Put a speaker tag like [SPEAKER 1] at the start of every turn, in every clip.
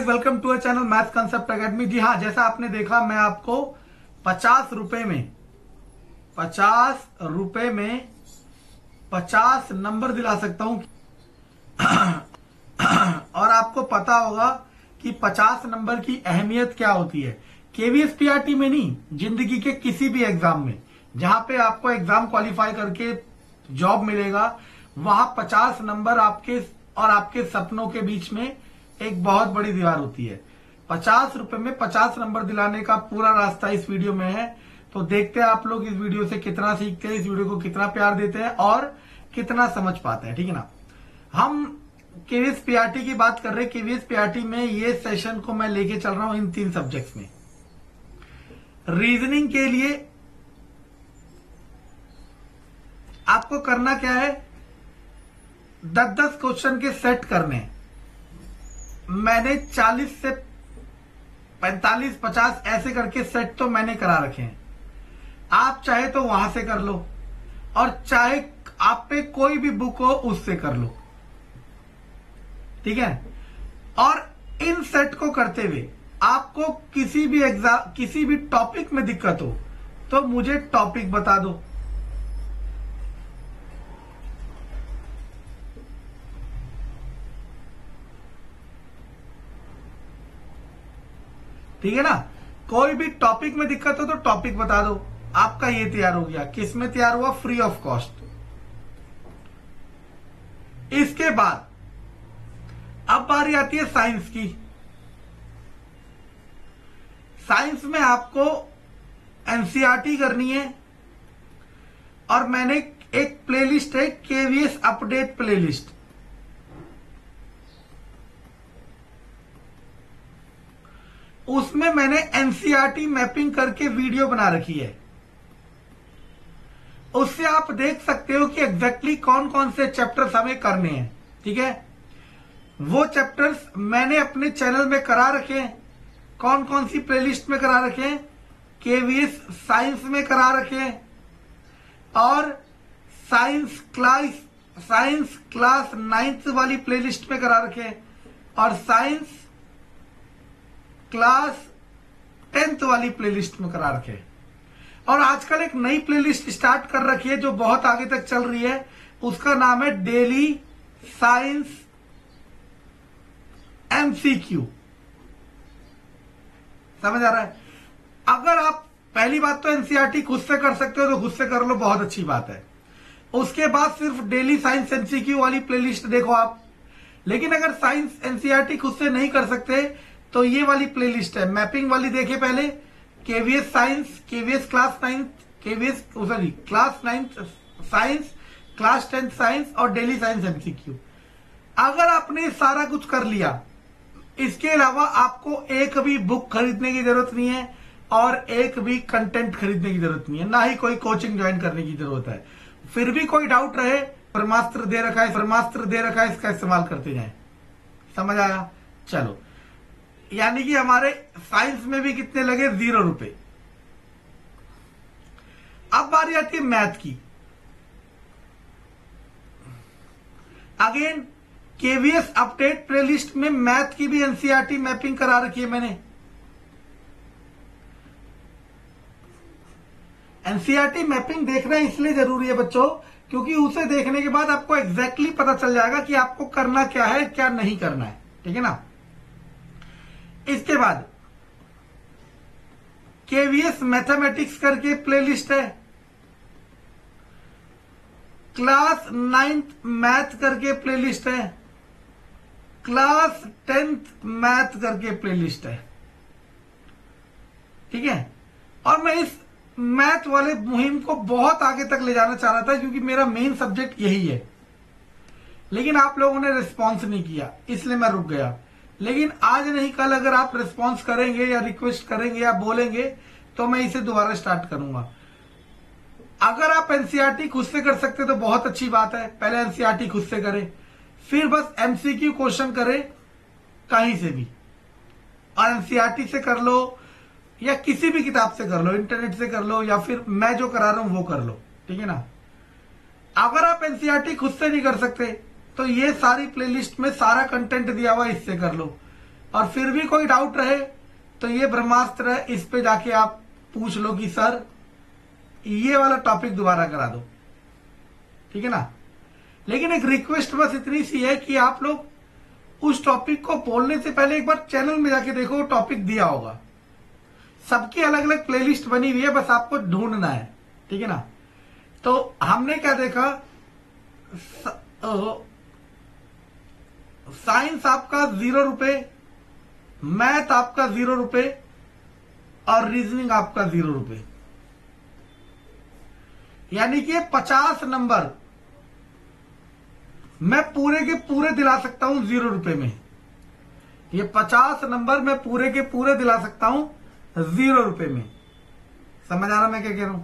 [SPEAKER 1] Guys, welcome to a channel maths concept academy. जी हाँ, जैसा आपने देखा मैं आपको 50 रुपए में 50 नंबर दिला सकता हूं। और आपको पता होगा कि 50 नंबर की अहमियत क्या होती है। केवीएस पीआरटी में नहीं, जिंदगी के किसी भी एग्जाम में जहां पे आपको एग्जाम क्वालिफाई करके जॉब मिलेगा, वहां 50 नंबर आपके और आपके सपनों के बीच में एक बहुत बड़ी दीवार होती है। 50 रुपए में 50 नंबर दिलाने का पूरा रास्ता इस वीडियो में है। तो देखते हैं आप लोग इस वीडियो से कितना सीखते हैं, इस वीडियो को कितना प्यार देते हैं और कितना समझ पाते हैं। ठीक है ना। हम केवीएस पीआरटी की बात कर रहे हैं। केवीएस पीआरटी में ये सेशन को मैं लेके चल रहा हूं इन 3 सब्जेक्ट्स में। रीजनिंग के लिए आपको करना क्या है, 10-10 क्वेश्चन के सेट करने हैं। मैंने 40 से 45-50 ऐसे करके सेट तो मैंने करा रखे हैं। आप चाहे तो वहां से कर लो और चाहे आप पे कोई भी बुक हो उससे कर लो। ठीक है। और इन सेट को करते हुए आपको किसी भी एग्जाम, किसी भी टॉपिक में दिक्कत हो तो मुझे टॉपिक बता दो। ठीक है ना। कोई भी टॉपिक में दिक्कत हो तो टॉपिक बता दो। आपका ये तैयार हो गया। किस में तैयार हुआ? Free of cost. इसके बाद अब बारी आती है साइंस की। साइंस में आपको एनसीईआरटी करनी है और मैंने एक प्लेलिस्ट है, केवीएस अपडेट प्लेलिस्ट। उसमें मैंने एनसीईआरटी मैपिंग करके वीडियो बना रखी है। उससे आप देख सकते हो कि एग्जैक्टली कौन कौन से चैप्टर्स हमें करने हैं। ठीक है। वो चैप्टर्स मैंने अपने चैनल में करा रखे हैं। कौन कौन सी प्लेलिस्ट में करा रखे हैं? केवीएस साइंस में करा रखे हैं और साइंस क्लास 9th वाली प्लेलिस्ट में करा रखे हैं और साइंस क्लास 10th वाली प्लेलिस्ट में करा रखे हैं। और आजकल एक नई प्लेलिस्ट स्टार्ट कर रखी है जो बहुत आगे तक चल रही है। उसका नाम है डेली साइंस एमसीक्यू। समझ आ रहा है? अगर आप पहली बात तो एनसीईआरटी खुद से कर सकते हो तो खुद से कर लो, बहुत अच्छी बात है। उसके बाद सिर्फ डेली साइंस एमसीक्यू वाली प्लेलिस्ट देखो आप। लेकिन अगर साइंस एनसीईआरटी खुद से नहीं कर सकते तो ये वाली प्लेलिस्ट है, मैपिंग वाली। देखिए पहले KVS science, KVS class 9, class 9 science, class 10 science और डेली साइंस एमसीक्यू। अगर आपने सारा कुछ कर लिया, इसके अलावा आपको एक भी बुक खरीदने की जरूरत नहीं है और एक भी कंटेंट खरीदने की जरूरत नहीं है, ना ही कोई कोचिंग ज्वाइन करने की जरूरत है। फिर भी कोई डाउट रहे, ब्रह्मास्त्र दे रखा है, इसका इस्तेमाल करते जाएं। समझ आया? चलो, यानी कि हमारे साइंस में भी कितने लगे? 0 रुपए। अब बारी आती है मैथ की। अगेन केवीएस अपडेट प्लेलिस्ट में मैथ की भी एनसीईआरटी मैपिंग करा रखी है मैंने। एनसीईआरटी मैपिंग देखना इसलिए जरूरी है बच्चों, क्योंकि उसे देखने के बाद आपको एग्जैक्टली पता चल जाएगा कि आपको करना क्या है, क्या नहीं करना है। ठीक है ना। इसके बाद केवीएस मैथमेटिक्स करके प्लेलिस्ट है, क्लास 9th मैथ करके प्लेलिस्ट है, क्लास 10th मैथ करके प्लेलिस्ट है। ठीक है। और मैं इस मैथ वाले मुहिम को बहुत आगे तक ले जाना चाह रहा था क्योंकि मेरा मेन सब्जेक्ट यही है। लेकिन आप लोगों ने रिस्पॉन्स नहीं किया, इसलिए मैं रुक गया। लेकिन आज नहीं कल अगर आप रिस्पॉन्स करेंगे या रिक्वेस्ट करेंगे या बोलेंगे तो मैं इसे दोबारा स्टार्ट करूंगा। अगर आप एनसीईआरटी खुद से कर सकते तो बहुत अच्छी बात है। पहले एनसीईआरटी खुद से करें, फिर बस एमसीक्यू क्वेश्चन करें कहीं से भी, और एनसीईआरटी से कर लो या किसी भी किताब से कर लो, इंटरनेट से कर लो या फिर मैं जो करा रहा हूं वो कर लो। ठीक है ना। अगर आप एनसीईआरटी खुद से नहीं कर सकते तो ये सारी प्लेलिस्ट में सारा कंटेंट दिया हुआ, इससे कर लो। और फिर भी कोई डाउट रहे तो ये ब्रह्मास्त्र है, इस पे जाके आप पूछ लो कि सर ये वाला टॉपिक दोबारा करा दो, ठीक है ना। लेकिन एक रिक्वेस्ट बस इतनी सी है कि आप लोग उस टॉपिक को बोलने से पहले एक बार चैनल में जाके देखो, टॉपिक दिया होगा, सबकी अलग अलग प्लेलिस्ट बनी हुई है, बस आपको ढूंढना है, ठीक है ना। तो हमने क्या देखा, साइंस आपका 0 रुपए, मैथ आपका 0 रुपए और रीजनिंग आपका 0 रुपए, यानी कि 50 नंबर मैं पूरे के पूरे दिला सकता हूं 0 रुपए में। ये 50 नंबर मैं पूरे के पूरे दिला सकता हूं 0 रुपए में। समझ आ रहा मैं क्या कह रहा हूं?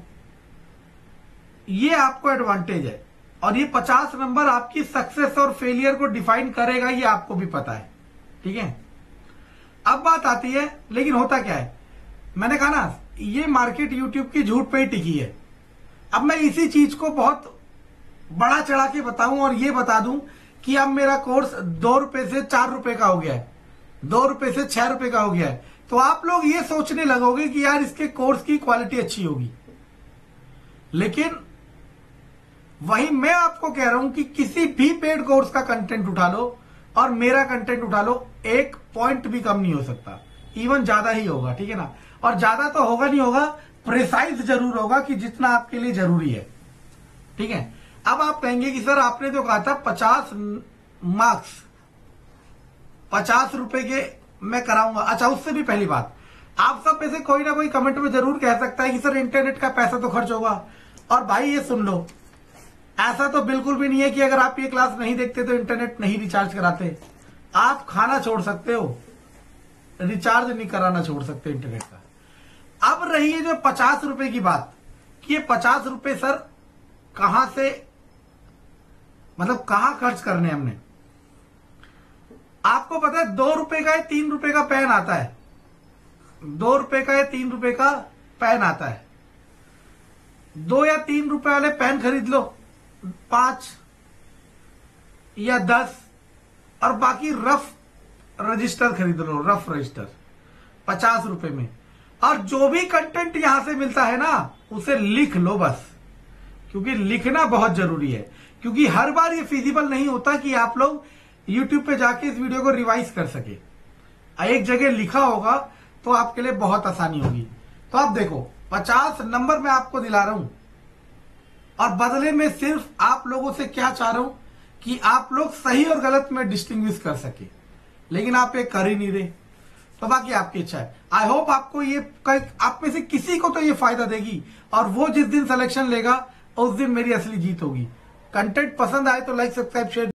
[SPEAKER 1] ये आपको एडवांटेज है, और ये 50 नंबर आपकी सक्सेस और फेलियर को डिफाइन करेगा, ये आपको भी पता है, ठीक है। अब बात आती है, लेकिन होता क्या है, मैंने कहा ना ये मार्केट यूट्यूब की झूठ पे ही टिकी है। अब मैं इसी चीज को बहुत बड़ा चढ़ा के बताऊं और ये बता दूं कि अब मेरा कोर्स 2 रुपए से 4 रुपए का हो गया है, 2 रुपए से 6 रुपए का हो गया है, तो आप लोग ये सोचने लगोगे कि यार इसके कोर्स की क्वालिटी अच्छी होगी। लेकिन वही मैं आपको कह रहा हूं कि किसी भी पेड कोर्स का कंटेंट उठा लो और मेरा कंटेंट उठा लो, 1 पॉइंट भी कम नहीं हो सकता, इवन ज्यादा ही होगा, ठीक है ना। और ज्यादा तो होगा नहीं होगा, प्रिसाइज जरूर होगा कि जितना आपके लिए जरूरी है, ठीक है। अब आप कहेंगे कि सर आपने जो कहा था 50 मार्क्स 50 रुपए के मैं कराऊंगा। अच्छा, उससे भी पहली बात, आप सब में से कोई ना कोई कमेंट में जरूर कह सकता है कि सर इंटरनेट का पैसा तो खर्च होगा। और भाई ये सुन लो, ऐसा तो बिल्कुल भी नहीं है कि अगर आप ये क्लास नहीं देखते तो इंटरनेट नहीं रिचार्ज कराते। आप खाना छोड़ सकते हो, रिचार्ज नहीं कराना छोड़ सकते इंटरनेट का। अब रही है जो 50 रुपए की बात, कि ये 50 रुपए सर कहां से, मतलब कहां खर्च करने हमने। आपको पता है 2 रुपए का या 3 रुपए का पेन आता है, 2 रुपए का या 3 रुपए का पेन आता है। 2 या 3 रुपए वाले पेन खरीद लो, 5 या 10, और बाकी रफ रजिस्टर खरीद लो, रफ रजिस्टर 50 रुपए में। और जो भी कंटेंट यहां से मिलता है ना, उसे लिख लो बस, क्योंकि लिखना बहुत जरूरी है। क्योंकि हर बार ये फिजिबल नहीं होता कि आप लोग YouTube पे जाके इस वीडियो को रिवाइज कर सके। एक जगह लिखा होगा तो आपके लिए बहुत आसानी होगी। तो आप देखो, 50 नंबर मैं आपको दिला रहा हूं, और बदले में सिर्फ आप लोगों से क्या चाह रहा हूं कि आप लोग सही और गलत में डिस्टिंग्विश कर सके, लेकिन आप ये कर ही नहीं रहे। तो बाकी आपकी इच्छा है। आई होप आपको ये, आप में से किसी को तो ये फायदा देगी, और वो जिस दिन सिलेक्शन लेगा उस दिन मेरी असली जीत होगी। कंटेंट पसंद आए तो लाइक, सब्सक्राइब, शेयर